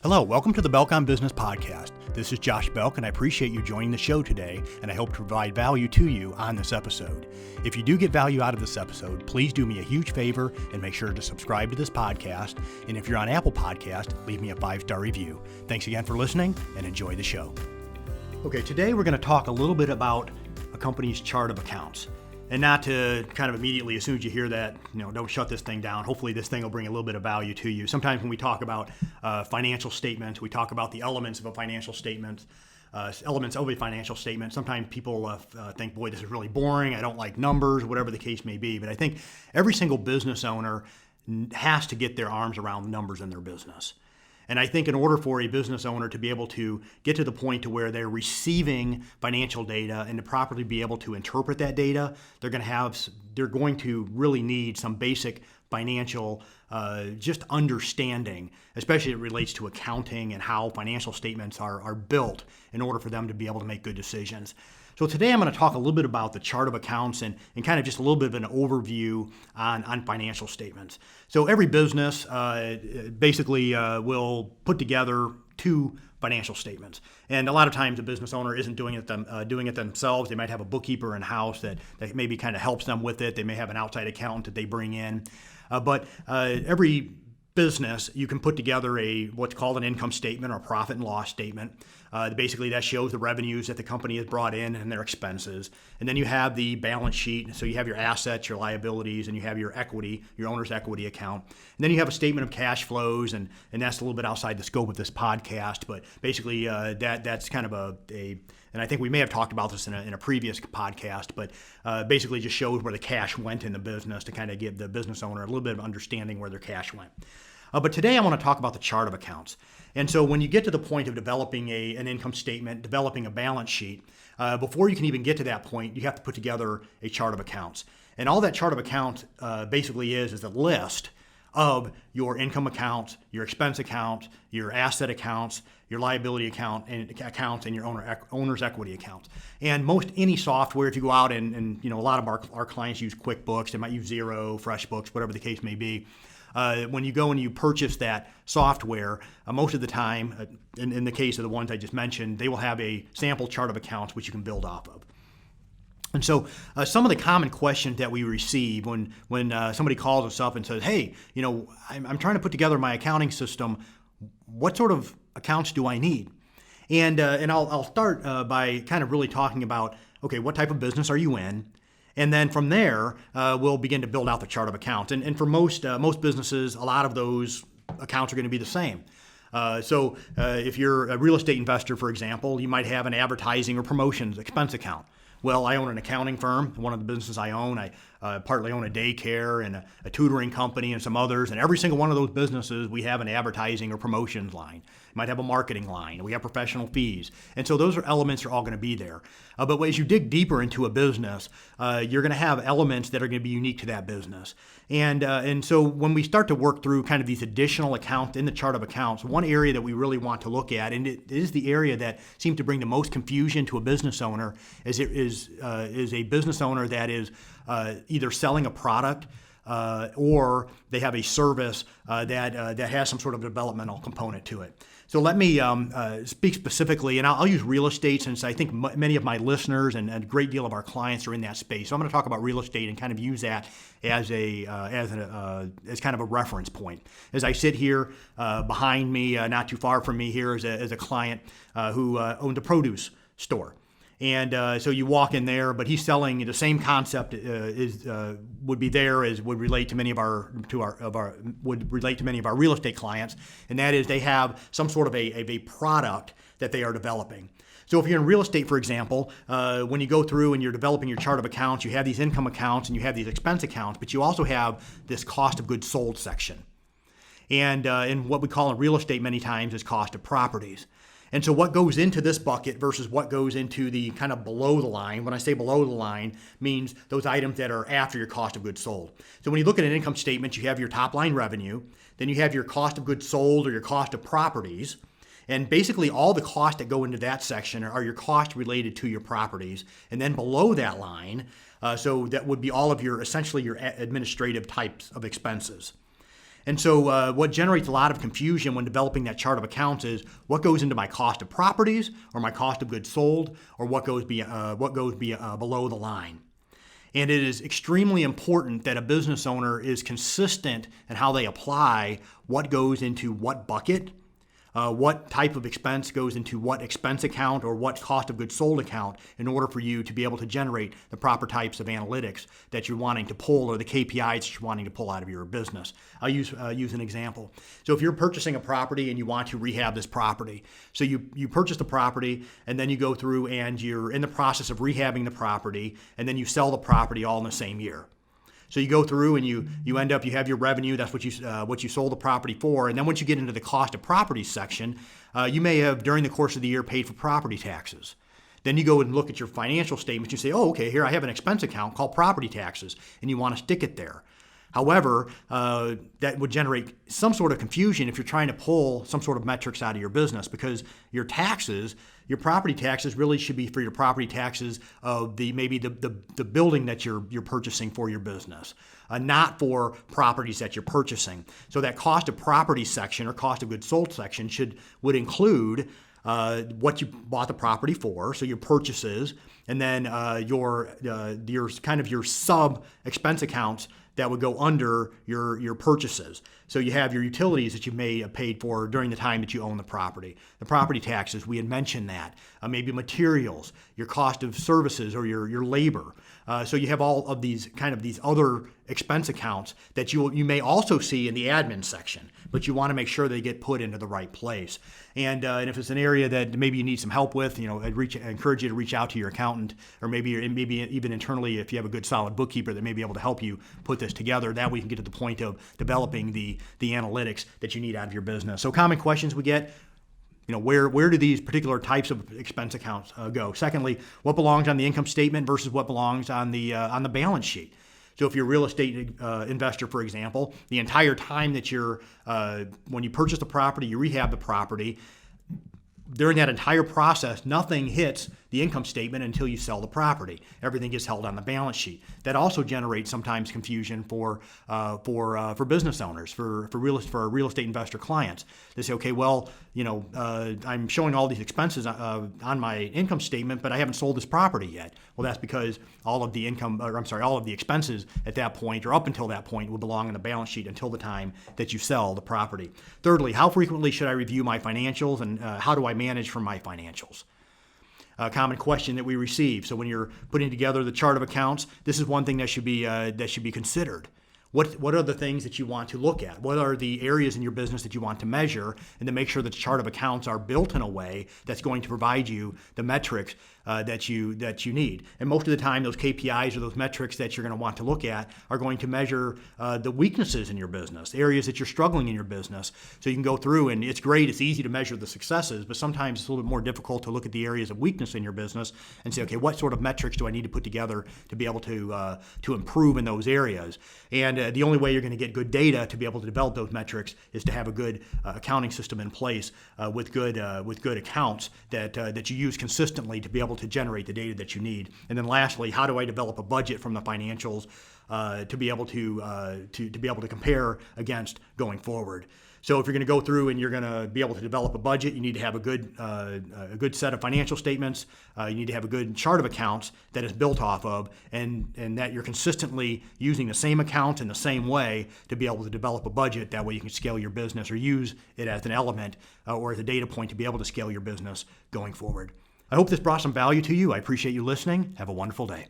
Hello, welcome to the Belk on Business podcast. This is Josh Belk, and I appreciate you joining the show today, and I hope to provide value to you on this episode. If you do get value out of this episode, please do me a huge favor and make sure to subscribe to this podcast. And if you're on Apple Podcast, leave me a 5-star review. Thanks again for listening, and enjoy the show. Okay, today we're going to talk a little bit about a company's chart of accounts. And not to kind of immediately, as soon as you hear that, don't shut this thing down. Hopefully this thing will bring a little bit of value to you. Sometimes when we talk about financial statements, we talk about the elements of a financial statement, Sometimes people think, boy, this is really boring. I don't like numbers, whatever the case may be. But I think every single business owner has to get their arms around the numbers in their business. And I think in order for a business owner to be able to get to the point to where they're receiving financial data and to properly be able to interpret that data, they're going to really need some basic financial just understanding, especially as it relates to accounting and how financial statements are built in order for them to be able to make good decisions. So today I'm going to talk a little bit about the chart of accounts and kind of just a little bit of an overview on financial statements. So every business basically will put together two financial statements. And a lot of times a business owner isn't doing it themselves. They might have a bookkeeper in-house that maybe kind of helps them with it. They may have an outside accountant that they bring in. But every business, you can put together what's called an income statement or profit and loss statement. Basically, that shows the revenues that the company has brought in and their expenses. And then you have the balance sheet. So you have your assets, your liabilities, and you have your equity, your owner's equity account. And then you have a statement of cash flows, and that's a little bit outside the scope of this podcast. But basically, that's kind of and I think we may have talked about this in a previous podcast, but basically just shows where the cash went in the business to kind of give the business owner a little bit of understanding where their cash went. But today I want to talk about the chart of accounts. And so when you get to the point of developing an income statement, developing a balance sheet, before you can even get to that point, you have to put together a chart of accounts. And all that chart of accounts basically is a list of your income accounts, your expense accounts, your asset accounts, your liability account and your owner's equity accounts. And most any software, if you go out and a lot of our clients use QuickBooks, they might use Xero, FreshBooks, whatever the case may be. When you go and you purchase that software, most of the time, in the case of the ones I just mentioned, they will have a sample chart of accounts which you can build off of. And so some of the common questions that we receive when somebody calls us up and says, hey, I'm trying to put together my accounting system, what sort of accounts do I need? And I'll start by kind of really talking about, okay, what type of business are you in? And then from there, we'll begin to build out the chart of accounts. And for most businesses, a lot of those accounts are going to be the same. So if you're a real estate investor, for example, you might have an advertising or promotions expense account. Well, I own an accounting firm. One of the businesses I own, I partly own a daycare and a tutoring company and some others. And every single one of those businesses, we have an advertising or promotions line. You might have a marketing line. We have professional fees. And so those elements are all going to be there. But as you dig deeper into a business, you're going to have elements that are going to be unique to that business. And so when we start to work through kind of these additional accounts in the chart of accounts, one area that we really want to look at, and it is the area that seems to bring the most confusion to a business owner, is a business owner that is either selling a product or they have a service that has some sort of developmental component to it. So let me speak specifically, and I'll use real estate since I think many of my listeners and a great deal of our clients are in that space. So I'm going to talk about real estate and kind of use that as kind of a reference point. As I sit here behind me, not too far from me here, is a client who owned a produce store. And so you walk in there, but he's selling the same concept would be there as would relate to many of our real estate clients, and that is they have some sort of a product that they are developing. So if you're in real estate, for example, when you go through and you're developing your chart of accounts, you have these income accounts and you have these expense accounts, but you also have this cost of goods sold section. And what we call in real estate many times is cost of properties. And so what goes into this bucket versus what goes into the kind of below the line, when I say below the line, means those items that are after your cost of goods sold. So when you look at an income statement, you have your top line revenue, then you have your cost of goods sold or your cost of properties. And basically all the costs that go into that section are your costs related to your properties. And then below that line, so that would be all of essentially your administrative types of expenses. And so what generates a lot of confusion when developing that chart of accounts is what goes into my cost of properties or my cost of goods sold, or what goes below the line. And it is extremely important that a business owner is consistent in how they apply what goes into what bucket, what type of expense goes into what expense account or what cost of goods sold account, in order for you to be able to generate the proper types of analytics that you're wanting to pull, or the KPIs that you're wanting to pull out of your business. I'll use an example. So if you're purchasing a property and you want to rehab this property, so you purchase the property and then you go through and you're in the process of rehabbing the property, and then you sell the property all in the same year. So you go through and you end up, you have your revenue, that's what you sold the property for. And then once you get into the cost of properties section, you may have, during the course of the year, paid for property taxes. Then you go and look at your financial statements. You say, oh, okay, here I have an expense account called property taxes, and you want to stick it there. However, that would generate some sort of confusion if you're trying to pull some sort of metrics out of your business, because your taxes, your property taxes, really should be for your property taxes of the building that you're purchasing for your business, not for properties that you're purchasing. So that cost of property section or cost of goods sold section would include what you bought the property for, so your purchases, and then your sub expense accounts that would go under your purchases. So you have your utilities that you may have paid for during the time that you own the property. The property taxes, we had mentioned that. Maybe materials, your cost of services, or your labor. So you have all of these other expense accounts that you may also see in the admin section, but you want to make sure they get put into the right place. And if it's an area that maybe you need some help with, I'd encourage you to reach out to your accountant, or maybe even internally, if you have a good solid bookkeeper that may be able to help you put this together. That way you can get to the point of developing the analytics that you need out of your business. So common questions we get, where do these particular types of expense accounts go? Secondly, what belongs on the income statement versus what belongs on the balance sheet? So if you're a real estate investor, for example, the entire time that when you purchase the property, you rehab the property, during that entire process, nothing hits the income statement until you sell the property. Everything gets held on the balance sheet. That also generates sometimes confusion for business owners, for real estate investor clients. They say, okay, well, I'm showing all these expenses on my income statement, but I haven't sold this property yet. Well, that's because all of the expenses at that point, or up until that point, will belong on the balance sheet until the time that you sell the property. Thirdly, how frequently should I review my financials, and how do I manage from my financials? A common question that we receive. So when you're putting together the chart of accounts, this is one thing that should be considered. What are the things that you want to look at? What are the areas in your business that you want to measure, and to make sure that the chart of accounts are built in a way that's going to provide you the metrics that you need. And most of the time, those KPIs or those metrics that you're going to want to look at are going to measure the weaknesses in your business, areas that you're struggling in your business. So you can go through, and it's great, it's easy to measure the successes, but sometimes it's a little bit more difficult to look at the areas of weakness in your business and say, okay, what sort of metrics do I need to put together to be able to improve in those areas? And the only way you're going to get good data to be able to develop those metrics is to have a good accounting system in place with good accounts that you use consistently to be able to generate the data that you need. And then lastly, how do I develop a budget from the financials to be able to compare against going forward? So if you're going to go through and you're going to be able to develop a budget, you need to have a good set of financial statements. You need to have a good chart of accounts that is built off of, and that you're consistently using the same accounts in the same way to be able to develop a budget. That way you can scale your business, or use it as an element or as a data point to be able to scale your business going forward. I hope this brought some value to you. I appreciate you listening. Have a wonderful day.